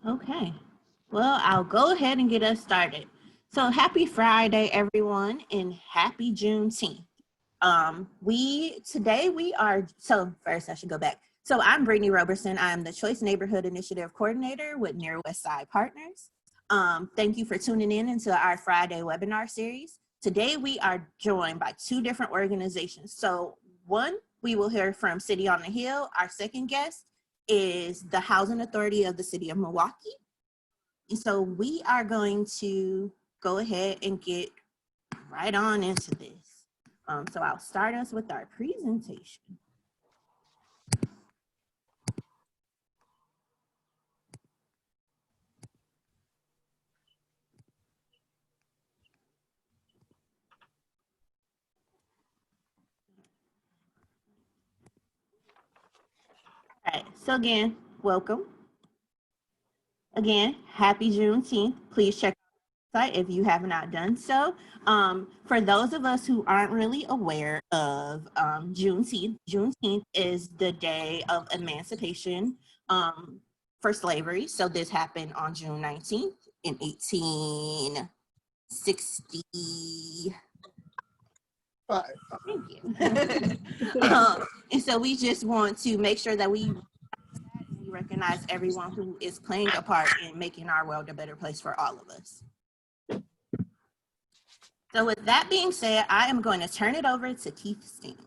Okay. Well, I'll go ahead and get us started. So happy Friday, everyone, and happy Juneteenth. So first I should go back. So I'm Brittany Roberson. I'm the Choice Neighborhood Initiative Coordinator with NWSP Partners. Thank you for tuning in into our Friday webinar series. Today we are joined by two different organizations. So one, we will hear from City on the Hill. Our second guest is the Housing Authority of the City of Milwaukee. And so we are going to go ahead and get right on into this. So I'll start us with our presentation. All right, so again, welcome. Again, happy Juneteenth. Please check out our website if you have not done so. For those of us who aren't really aware of Juneteenth is the day of emancipation for slavery. So this happened on June 19th in 1860. Thank you. And so we just want to make sure that we recognize everyone who is playing a part in making our world a better place for all of us. So with that being said, I am going to turn it over to Keith Stanley.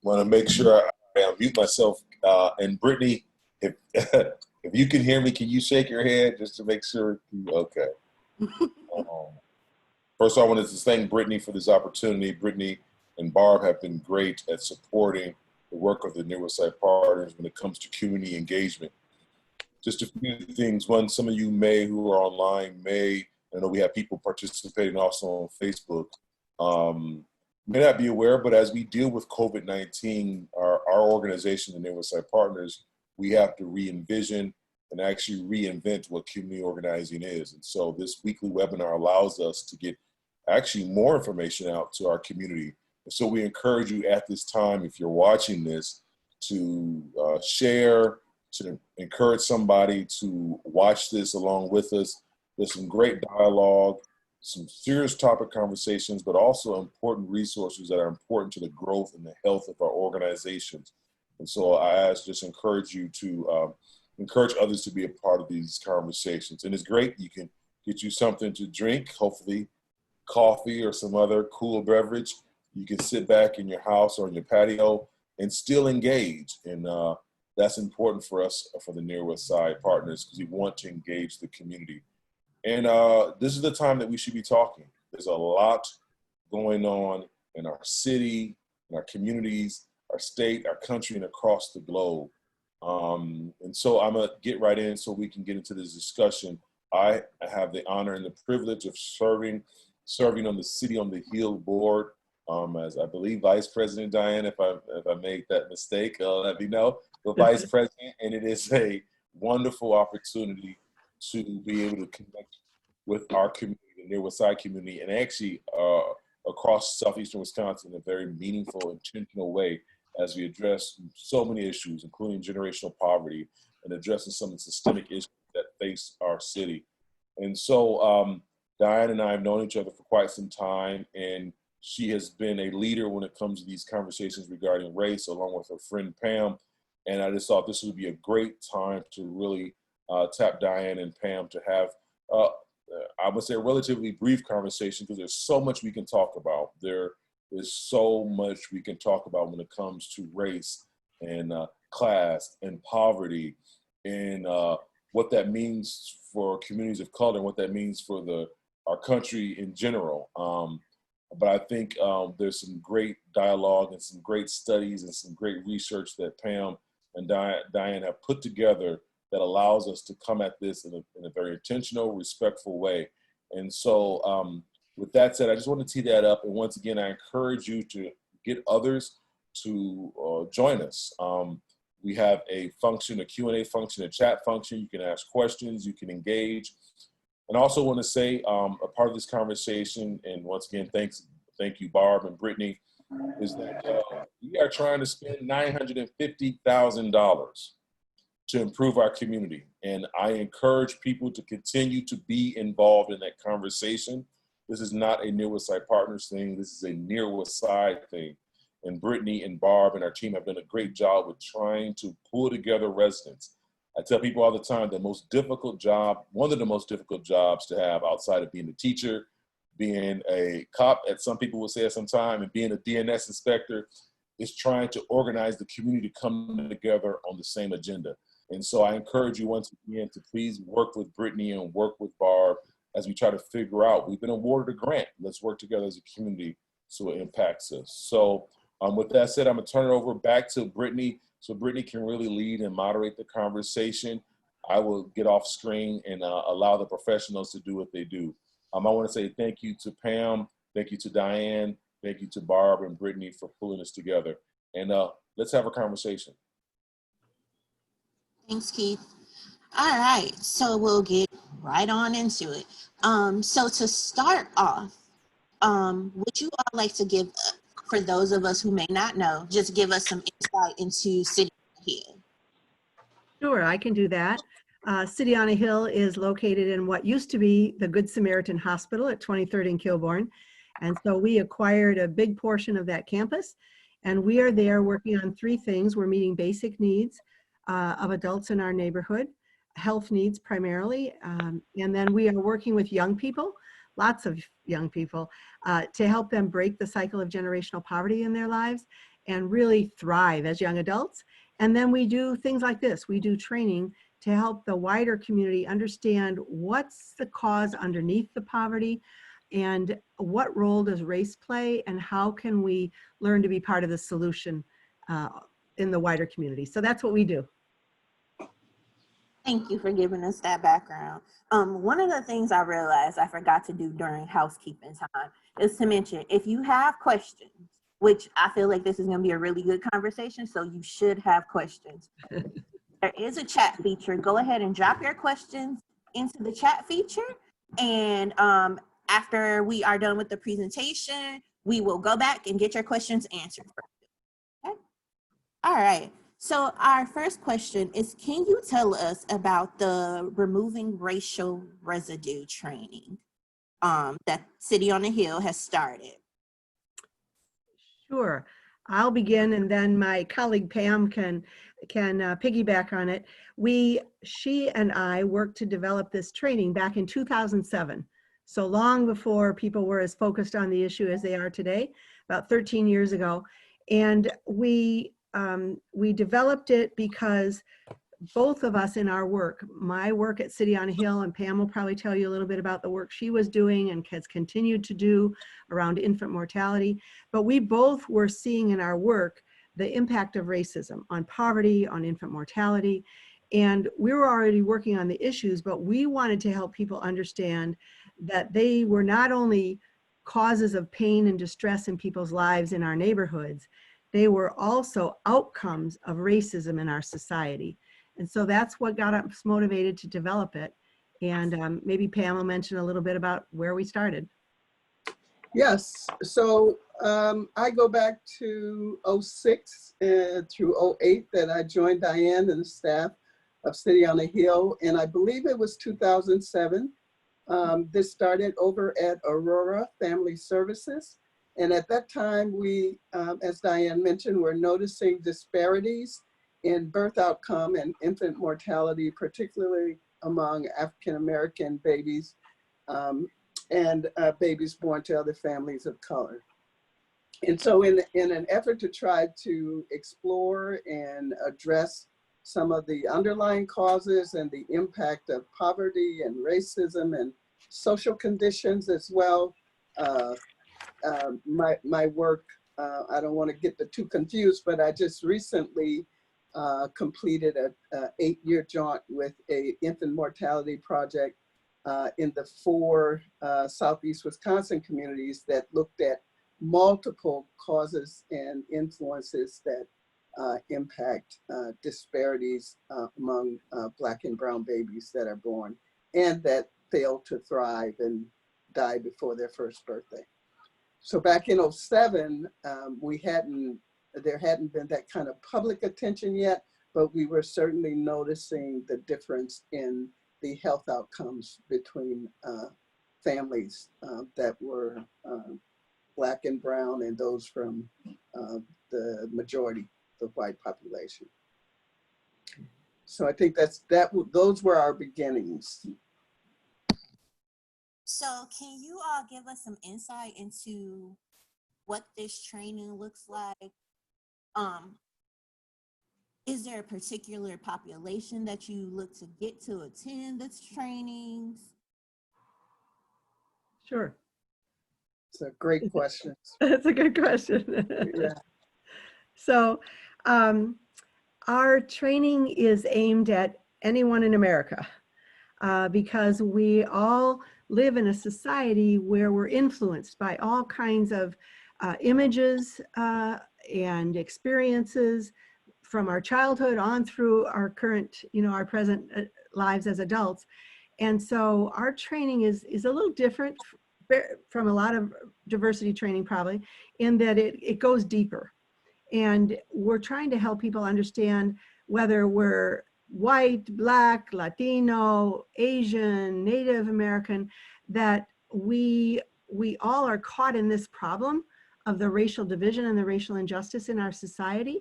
Want to make sure I mute myself. And Brittany, if if you can hear me, can you shake your head just to make sure? Okay. First, I wanted to thank Brittany for this opportunity. Brittany and Barb have been great at supporting the work of the NWSP Partners when it comes to community engagement. Just a few things. One, some of you who are online I know we have people participating also on Facebook, may not be aware, but as we deal with COVID-19, our organization, the NWSP Partners, we have to re-envision and actually reinvent what community organizing is. And so this weekly webinar allows us to get actually more information out to our community. And so we encourage you at this time, if you're watching this, to share, to encourage somebody to watch this along with us. There's some great dialogue, some serious topic conversations, but also important resources that are important to the growth and the health of our organizations. And so I just encourage you to encourage others to be a part of these conversations. And it's great, you can get you something to drink, hopefully coffee or some other cool beverage. You can sit back in your house or on your patio and still engage. And that's important for us, for the NWSP Partners, because we want to engage the community. And this is the time that we should be talking. There's a lot going on in our city, in our communities, our state, our country, and across the globe. And so I'm gonna get right in so we can get into this discussion. I have the honor and the privilege of serving on the City on the Hill board as I believe Vice President Diane, if I made that mistake, let me know, the Vice President, and it is a wonderful opportunity to be able to connect with our community, the NWSP community, and actually across southeastern Wisconsin in a very meaningful, intentional way as we address so many issues, including generational poverty and addressing some of the systemic issues that face our city. And so Diane and I have known each other for quite some time, and she has been a leader when it comes to these conversations regarding race, along with her friend Pam. And I just thought this would be a great time to really tap Diane and Pam to have, I would say, a relatively brief conversation, because there's so much we can talk about. There is so much we can talk about when it comes to race and class and poverty, and what that means for communities of color and what that means for our country in general. But I think there's some great dialogue and some great studies and some great research that Pam and Diane have put together that allows us to come at this in a very intentional, respectful way. And so with that said, I just want to tee that up. And once again, I encourage you to get others to join us. We have a function, a Q&A function, a chat function. You can ask questions, you can engage. And I also want to say a part of this conversation, and once again, thank you, Barb and Brittany, is that we are trying to spend $950,000 to improve our community. And I encourage people to continue to be involved in that conversation. This is not a Near West Side Partners thing. This is a Near West Side thing. And Brittany and Barb and our team have done a great job with trying to pull together residents. I tell people all the time, the most difficult job, one of the most difficult jobs to have outside of being a teacher, being a cop, as some people will say at some time, and being a DNS inspector, is trying to organize the community to come together on the same agenda. And so I encourage you once again to please work with Brittany and work with Barb as we try to figure out, we've been awarded a grant. Let's work together as a community so it impacts us. So with that said, I'm gonna turn it over back to Brittany so Brittany can really lead and moderate the conversation. I will get off screen and allow the professionals to do what they do. I wanna say thank you to Pam, thank you to Diane, thank you to Barb and Brittany for pulling us together. And let's have a conversation. Thanks, Keith. All right, so we'll get right on into it. So to start off, would you all like to give, for those of us who may not know, just give us some insight into City on a Hill? Sure, I can do that. City on a Hill is located in what used to be the Good Samaritan Hospital at 23rd and Kilbourne. And so we acquired a big portion of that campus, and we are there working on three things. We're meeting basic needs of adults in our neighborhood, health needs primarily, and then we are working with young people, lots of young people, to help them break the cycle of generational poverty in their lives and really thrive as young adults. And then we do things like this. We do training to help the wider community understand what's the cause underneath the poverty and what role does race play and how can we learn to be part of the solution in the wider community. So that's what we do. Thank you for giving us that background. One of the things I realized I forgot to do during housekeeping time is to mention, if you have questions, which I feel like this is going to be a really good conversation, so you should have questions. There is a chat feature. Go ahead and drop your questions into the chat feature. And after we are done with the presentation, we will go back and get your questions answered for you. Okay? All right. So our first question is, can you tell us about the removing racial residue training that City on the Hill has started? Sure. I'll begin and then my colleague Pam can piggyback on it. She and I worked to develop this training back in 2007. So long before people were as focused on the issue as they are today, about 13 years ago. And we developed it because both of us in our work, my work at City on a Hill, and Pam will probably tell you a little bit about the work she was doing and has continued to do around infant mortality, but we both were seeing in our work the impact of racism on poverty, on infant mortality, and we were already working on the issues, but we wanted to help people understand that they were not only causes of pain and distress in people's lives in our neighborhoods, they were also outcomes of racism in our society. And so that's what got us motivated to develop it. And maybe Pam will mention a little bit about where we started. Yes, so I go back to 06 through 08 that I joined Diane and the staff of City on a Hill, and I believe it was 2007. This started over at Aurora Family Services. And at that time, we, as Diane mentioned, were noticing disparities in birth outcome and infant mortality, particularly among African-American babies and babies born to other families of color. And so in an effort to try to explore and address some of the underlying causes and the impact of poverty and racism and social conditions as well, my work, I don't want to get too confused, but I just recently completed a 8-year jaunt with a infant mortality project in the 4 Southeast Wisconsin communities that looked at multiple causes and influences that impact disparities among Black and brown babies that are born and that fail to thrive and die before their first birthday. So back in '07, there hadn't been that kind of public attention yet, but we were certainly noticing the difference in the health outcomes between families that were Black and brown and those from the majority, the white population. So I think those were our beginnings. So can you all give us some insight into what this training looks like? Is there a particular population that you look to get to attend this trainings? Sure. It's a great question. That's a good question. Yeah. So our training is aimed at anyone in America because we all live in a society where we're influenced by all kinds of images and experiences from our childhood on through our current, our present lives as adults. And so our training is a little different from a lot of diversity training probably, in that it goes deeper. And we're trying to help people understand whether we're white, Black, Latino, Asian, Native American, that we all are caught in this problem of the racial division and the racial injustice in our society.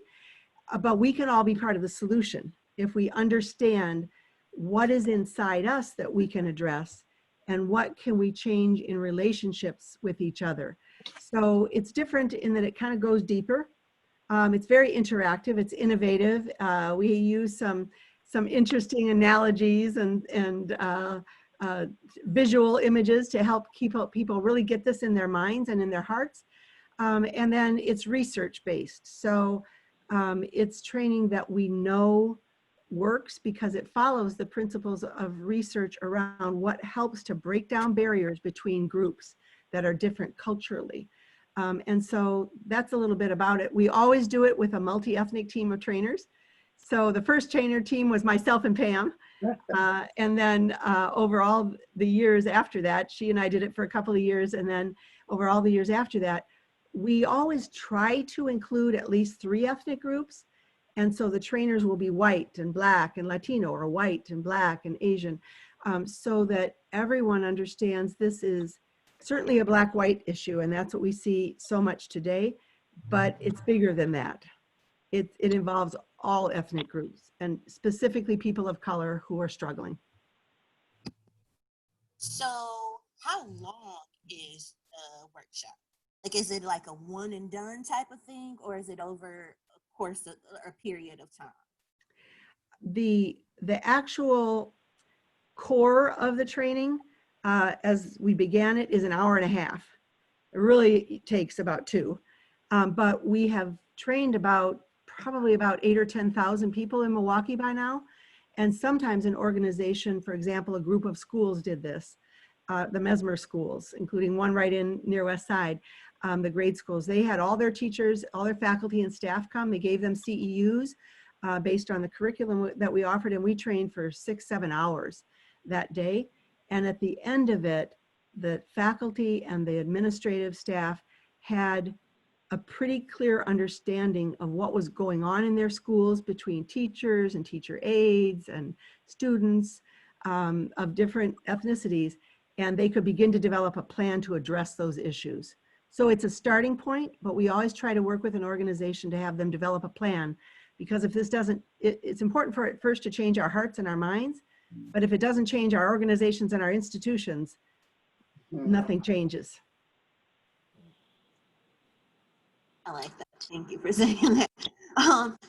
But we can all be part of the solution if we understand what is inside us that we can address and what can we change in relationships with each other. So it's different in that it kind of goes deeper. It's very interactive, it's innovative. We use some interesting analogies and visual images to help people really get this in their minds and in their hearts. And then it's research-based. So it's training that we know works because it follows the principles of research around what helps to break down barriers between groups that are different culturally. And so that's a little bit about it. We always do it with a multi-ethnic team of trainers. So the first trainer team was myself and Pam. And then over all the years after that, she and I did it for a couple of years. And then over all the years after that, we always try to include at least 3 ethnic groups. And so the trainers will be white and Black and Latino, or white and Black and Asian, so that everyone understands this is certainly a Black-white issue, and that's what we see so much today, but it's bigger than that. It involves all ethnic groups, and specifically people of color who are struggling. So how long is the workshop? Like, is it like a one and done type of thing, or is it over a course of a period of time? The actual core of the training, as we began it, is an hour and a half. It really takes about 2. But we have trained probably about 8,000 or 10,000 people in Milwaukee by now. And sometimes an organization, for example, a group of schools did this, the Mesmer schools, including one right in near West Side, the grade schools. They had all their teachers, all their faculty and staff come. They gave them CEUs based on the curriculum that we offered, and we trained for 6-7 hours that day. And at the end of it, the faculty and the administrative staff had a pretty clear understanding of what was going on in their schools between teachers and teacher aides and students of different ethnicities, and they could begin to develop a plan to address those issues. So it's a starting point, but we always try to work with an organization to have them develop a plan, because if this doesn't, it's important for it first to change our hearts and our minds, but if it doesn't change our organizations and our institutions, nothing changes. I like that. Thank you for saying that.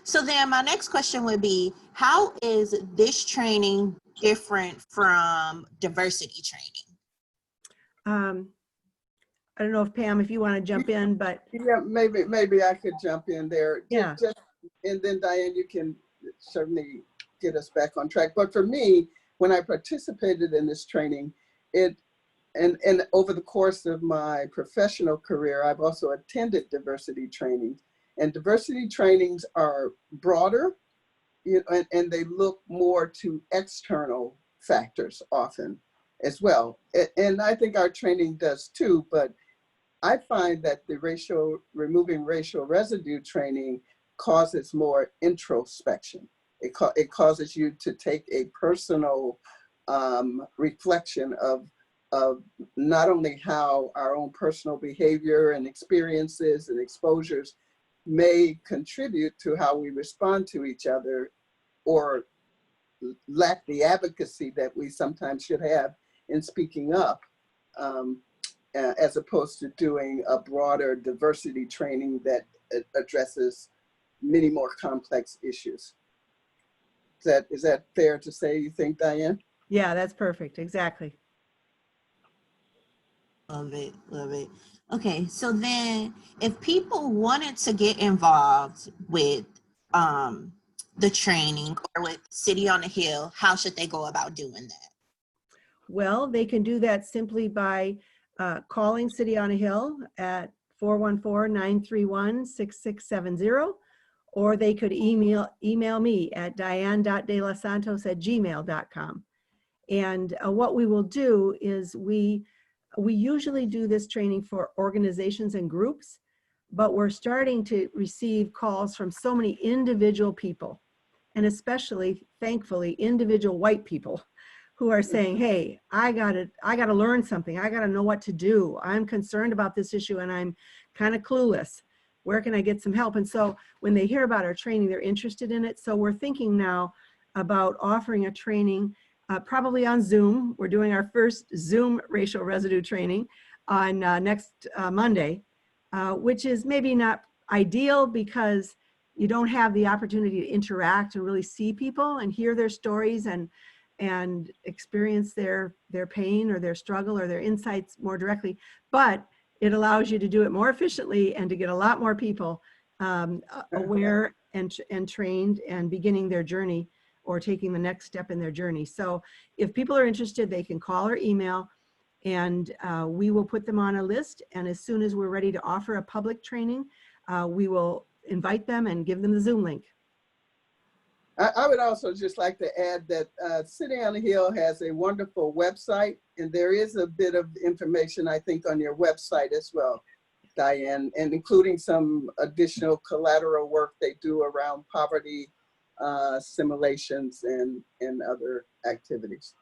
So then my next question would be, how is this training different from diversity training? I don't know if Pam, if you want to jump in, but Yeah, maybe I could jump in there. Yeah. And then Diane, you can certainly get us back on track. But for me, when I participated in this training, and over the course of my professional career, I've also attended diversity trainings. And diversity trainings are broader, and they look more to external factors often as well. And I think our training does too, but I find that the removing racial residue training causes more introspection. It causes you to take a personal reflection of not only how our own personal behavior and experiences and exposures may contribute to how we respond to each other, or lack the advocacy that we sometimes should have in speaking up, as opposed to doing a broader diversity training that addresses many more complex issues. Is that fair to say, you think, Diane? Yeah, that's perfect. Exactly. Love it, love it. Okay, so then if people wanted to get involved with the training or with City on the Hill, how should they go about doing that? Well, they can do that simply by calling City on a Hill at 414-931-6670, or they could email me at diane.delasantos@gmail.com. And what we will do is we usually do this training for organizations and groups, but we're starting to receive calls from so many individual people, and especially, thankfully, individual white people who are saying, hey, I gotta learn something. I gotta know what to do. I'm concerned about this issue and I'm kind of clueless. Where can I get some help? And so when they hear about our training, they're interested in it. So we're thinking now about offering a training probably on Zoom. We're doing our first Zoom racial residue training on next Monday, which is maybe not ideal because you don't have the opportunity to interact and really see people and hear their stories and experience their pain or their struggle or their insights more directly, but it allows you to do it more efficiently and to get a lot more people aware and trained and beginning their journey or taking the next step in their journey. So if people are interested, they can call or email, and we will put them on a list. And as soon as we're ready to offer a public training, we will invite them and give them the Zoom link. I would also just like to add that City on the Hill has a wonderful website, and there is a bit of information, I think, on your website as well, Diane, and including some additional collateral work they do around poverty simulations and other activities.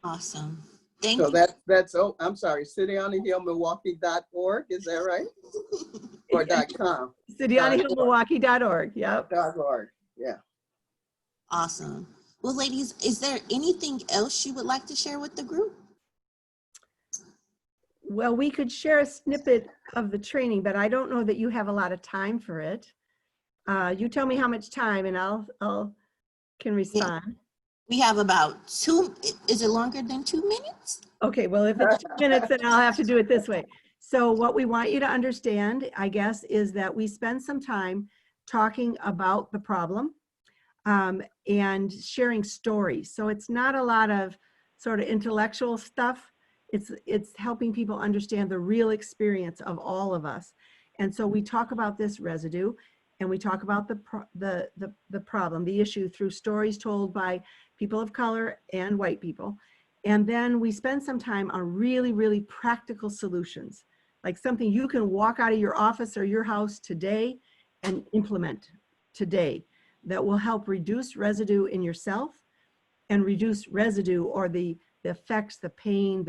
Awesome. Thank So you. that's oh, I'm sorry, cityonthehillmilwaukee.org, is that right? Or .com? cityonthehillmilwaukee.org. Yep. .org, yeah. Awesome. Well, ladies, is there anything else you would like to share with the group? Well, we could share a snippet of the training, but I don't know that you have a lot of time for it. You tell me how much time and I'll can respond. We have about is it longer than 2 minutes? Okay, well, if it's 2 minutes, then I'll have to do it this way. So what we want you to understand, I guess, is that we spend some time talking about the problem and sharing stories. So it's not a lot of sort of intellectual stuff. It's helping people understand the real experience of all of us. And so we talk about this residue, and we talk about the problem, the issue, through stories told by people of color and white people. And then we spend some time on really, really practical solutions, like something you can walk out of your office or your house today and implement today that will help reduce residue in yourself and reduce residue or the effects, the pain,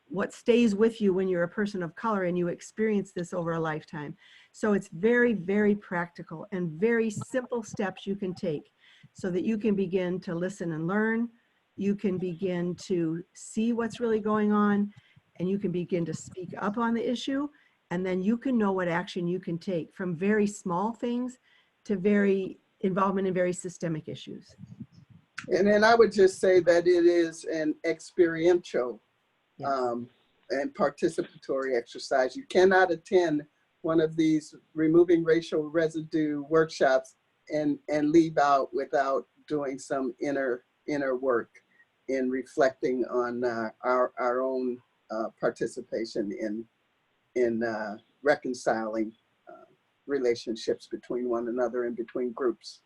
what stays with you when you're a person of color and you experience this over a lifetime. So it's very, very practical and very simple steps you can take so that you can begin to listen and learn. You can begin to see what's really going on, and you can begin to speak up on the issue, and then you can know what action you can take, from very small things to very involvement in very systemic issues. And then I would just say that it is an experiential and participatory exercise. You cannot attend one of these removing racial residue workshops and leave out without doing some inner work in reflecting on our own participation in reconciling relationships between one another and between groups.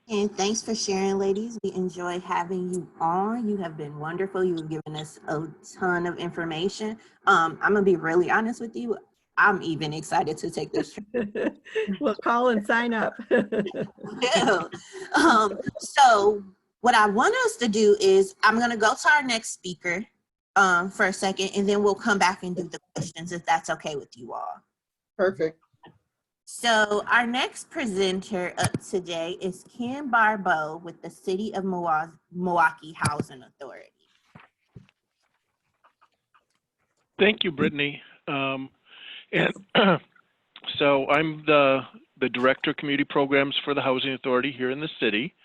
And thanks for sharing, ladies. We enjoyed having you on. You have been wonderful. You have given us a ton of information. I'm gonna be really honest with you. I'm even excited to take this trip. Well, call and sign up. So what I want us to do is I'm gonna go to our next speaker for a second, and then we'll come back and do the questions if that's okay with you all. Perfect. So our next presenter up today is Ken Barbeau with the City of Milwaukee Housing Authority. Thank you, Brittany. And so I'm the Director of Community Programs for the Housing Authority here in the city.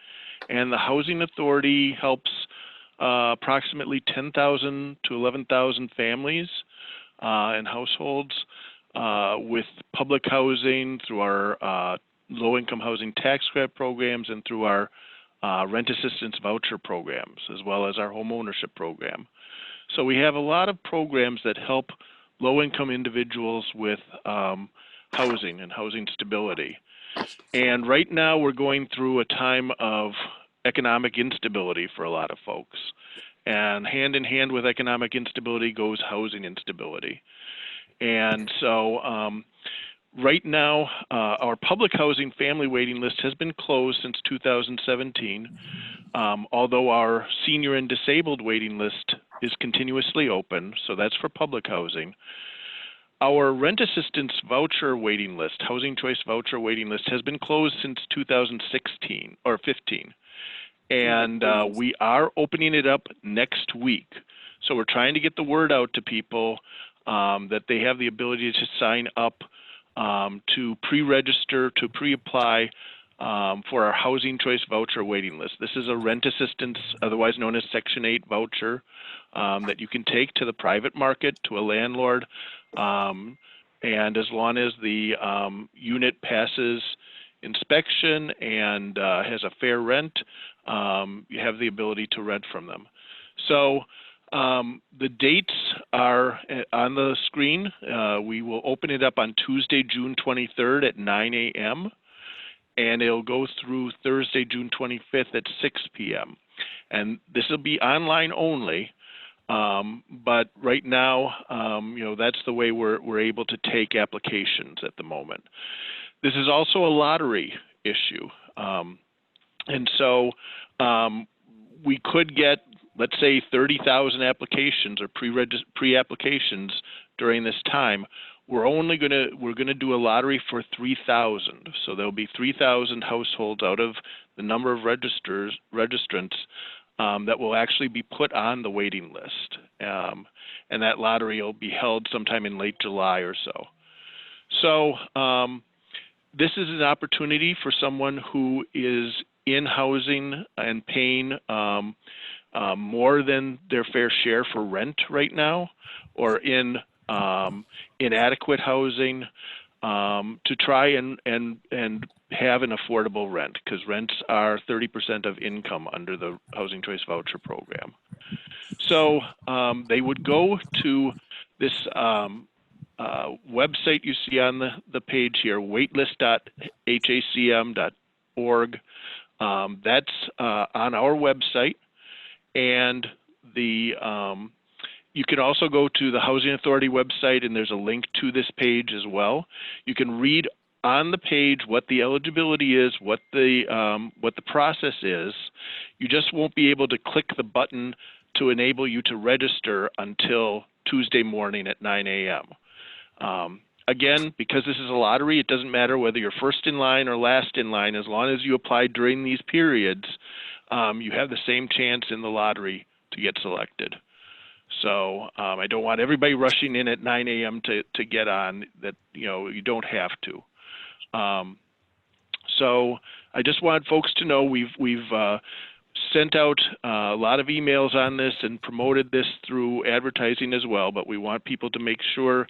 And the Housing Authority helps approximately 10,000 to 11,000 families and households with public housing through our low-income housing tax credit programs and through our rent assistance voucher programs, as well as our home ownership program. So we have a lot of programs that help low-income individuals with housing and housing stability. And right now we're going through a time of economic instability for a lot of folks. And hand in hand with economic instability goes housing instability. And so right now, our public housing family waiting list has been closed since 2017, although our senior and disabled waiting list is continuously open, so that's for public housing. Our rent assistance voucher waiting list, housing choice voucher waiting list, has been closed since 2016 or 15. And we are opening it up next week. So we're trying to get the word out to people that they have the ability to sign up to pre-register, to pre-apply for our housing choice voucher waiting list. This is a rent assistance, otherwise known as Section 8 voucher, that you can take to the private market, to a landlord, and as long as the unit passes inspection and has a fair rent, you have the ability to rent from them. So the dates are on the screen. We will open it up on Tuesday, June 23rd at 9 a.m. and it'll go through Thursday, June 25th at 6 p.m. And this will be online only, but right now, that's the way we're able to take applications at the moment. This is also a lottery issue, and so we could get, let's say, 30,000 applications or pre-applications during this time. We're gonna do a lottery for 3,000. So there'll be 3,000 households out of the number of registrants that will actually be put on the waiting list, and that lottery will be held sometime in late July or so. So this is an opportunity for someone who is in housing and paying more than their fair share for rent right now, or in inadequate housing, to try and have an affordable rent, because rents are 30% of income under the Housing Choice Voucher Program. So they would go to this website you see on the page here, waitlist.hacm.org. That's on our website, and you can also go to the Housing Authority website, and there's a link to this page as well. You can read on the page what the eligibility is, what the process is. You just won't be able to click the button to enable you to register until Tuesday morning at 9 a.m. Again, because this is a lottery, it doesn't matter whether you're first in line or last in line. As long as you apply during these periods, you have the same chance in the lottery to get selected. So I don't want everybody rushing in at 9 a.m. to get on. That, you don't have to. So I just want folks to know we've sent out a lot of emails on this and promoted this through advertising as well, but we want people to make sure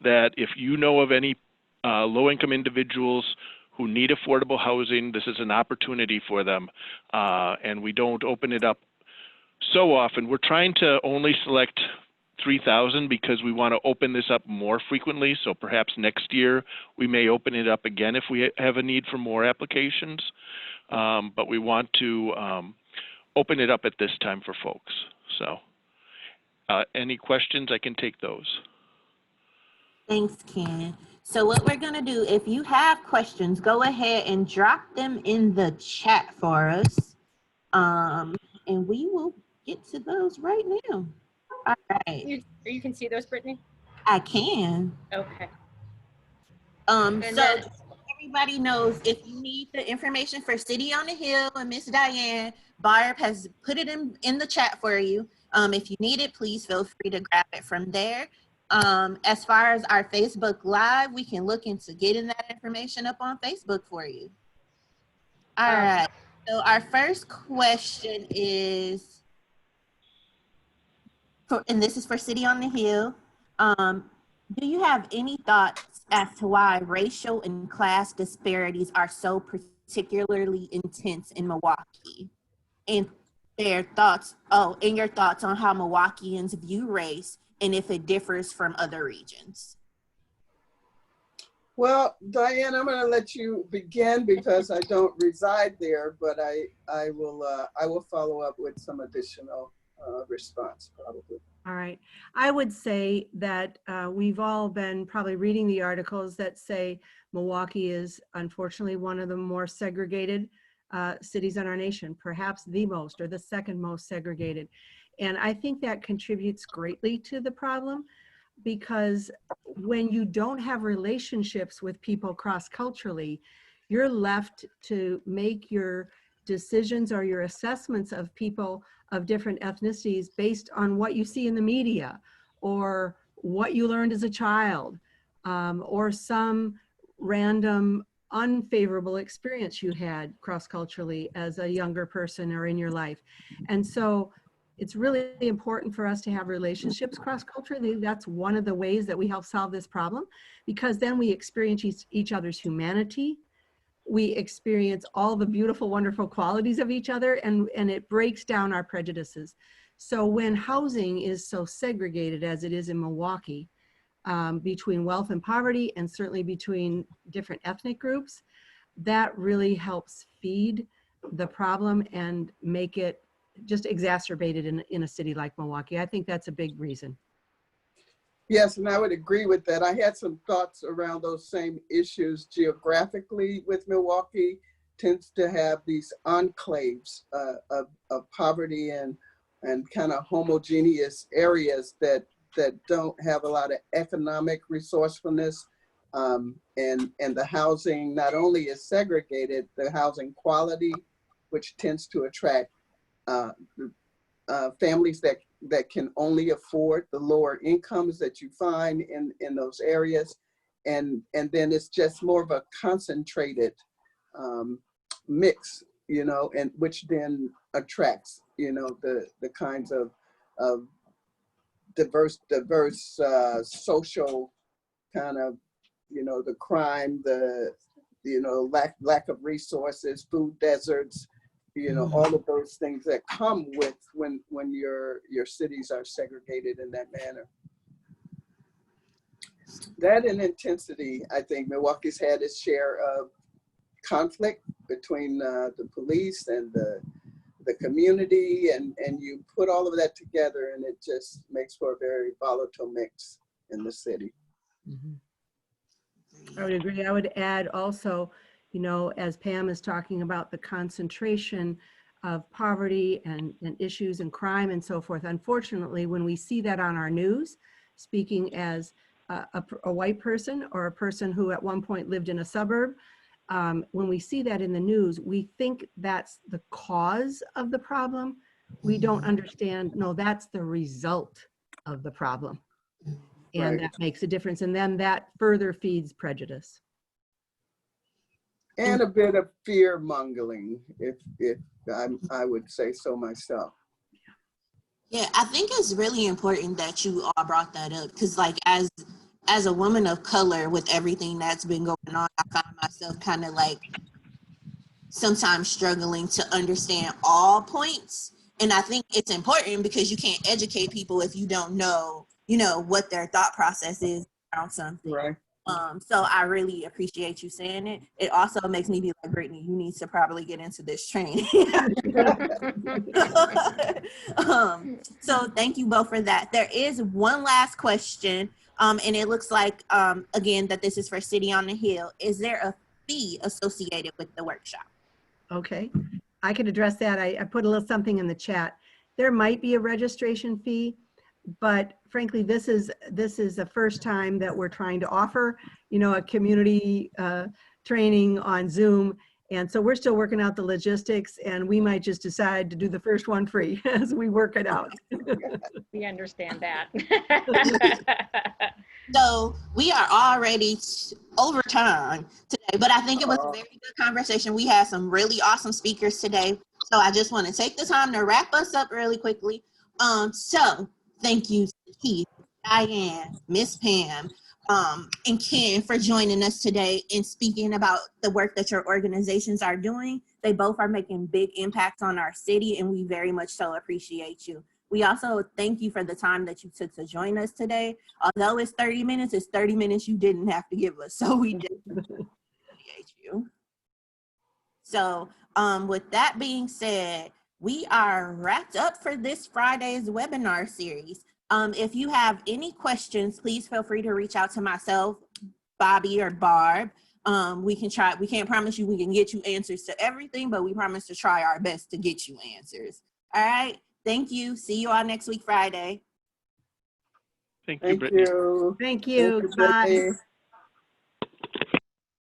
that if you know of any low-income individuals who need affordable housing, this is an opportunity for them, and we don't open it up so often. We're trying to only select 3,000 because we want to open this up more frequently. So perhaps next year we may open it up again if we have a need for more applications. But we want to open it up at this time for folks. So any questions, I can take those. Thanks, Ken. So what we're gonna do, if you have questions, go ahead and drop them in the chat for us. And we will get to those right now. All right. You can see those, Brittany? I can. Okay. So then- everybody knows, if you need the information for City on the Hill and Miss Diane, Barb has put it in the chat for you. If you need it, please feel free to grab it from there. As far as our Facebook Live, we can look into getting that information up on Facebook for you. All right. So our first question is, and this is for City on the Hill. Do you have any thoughts as to why racial and class disparities are so particularly intense in Milwaukee? And your thoughts on how Milwaukeeans view race and if it differs from other regions? Well, Diane, I'm going to let you begin because I don't reside there, but I will follow up with some additional response probably. All right. I would say that we've all been probably reading the articles that say Milwaukee is unfortunately one of the more segregated cities in our nation, perhaps the most or the second most segregated. And I think that contributes greatly to the problem, because when you don't have relationships with people cross-culturally, you're left to make your decisions or your assessments of people of different ethnicities based on what you see in the media or what you learned as a child, or some random unfavorable experience you had cross-culturally as a younger person or in your life. And so it's really important for us to have relationships cross-culturally. That's one of the ways that we help solve this problem, because then we experience each other's humanity. We experience all the beautiful, wonderful qualities of each other, and it breaks down our prejudices. So when housing is so segregated as it is in Milwaukee, between wealth and poverty, and certainly between different ethnic groups, that really helps feed the problem and make it just exacerbated in a city like Milwaukee. I think that's a big reason. Yes, and I would agree with that. I had some thoughts around those same issues. Geographically, with Milwaukee, tends to have these enclaves of poverty and kind of homogeneous areas that don't have a lot of economic resourcefulness, and the housing not only is segregated, the housing quality, which tends to attract families that can only afford the lower incomes that you find in those areas. And then it's just more of a concentrated mix, and which then attracts, the kinds of diverse social kind of, the crime, the, lack of resources, food deserts, all of those things that come with when your cities are segregated in that manner. That and intensity, I think Milwaukee's had its share of conflict between the police and the community, and you put all of that together and it just makes for a very volatile mix in the city. Mm-hmm. I would agree. I would add also, as Pam is talking about the concentration of poverty and issues and crime and so forth, unfortunately, when we see that on our news, speaking as a white person or a person who at one point lived in a suburb, when we see that in the news, we think that's the cause of the problem. We don't understand, no, that's the result of the problem. And Right. that makes a difference. And then that further feeds prejudice. And a bit of fear mongering, if I would say so myself. Yeah, I think it's really important that you all brought that up, because like as a woman of color, with everything that's been going on, I find myself kind of like sometimes struggling to understand all points. And I think it's important because you can't educate people if you don't know you know, what their thought process is around something. Right. So I really appreciate you saying it. It also makes me be like, Brittany, you need to probably get into this training. So thank you both for that. There is one last question, and it looks like, again, that this is for City on the Hill. Is there a fee associated with the workshop? Okay, I could address that. I put a little something in the chat. There might be a registration fee, but frankly, this is the first time that we're trying to offer, you know, a community training on Zoom. And so we're still working out the logistics, and we might just decide to do the first one free as we work it out. We understand that. So we are already over time today, but I think it was a very good conversation. We had some really awesome speakers today. So I just want to take the time to wrap us up really quickly. So thank you, Keith, Diane, Miss Pam, and Ken for joining us today and speaking about the work that your organizations are doing. They both are making big impacts on our city, and we very much so appreciate you. We also thank you for the time that you took to join us today. Although it's 30 minutes, it's 30 minutes you didn't have to give us. So we did appreciate you. So with that being said, we are wrapped up for this Friday's webinar series. If you have any questions, please feel free to reach out to myself, Bobby, or Barb. We can't promise you we can get you answers to everything, but we promise to try our best to get you answers. All right. Thank you. See you all next week, Friday. Thank you, Thank Brittany. you. Thank you. Thank you, Bye. Brittany.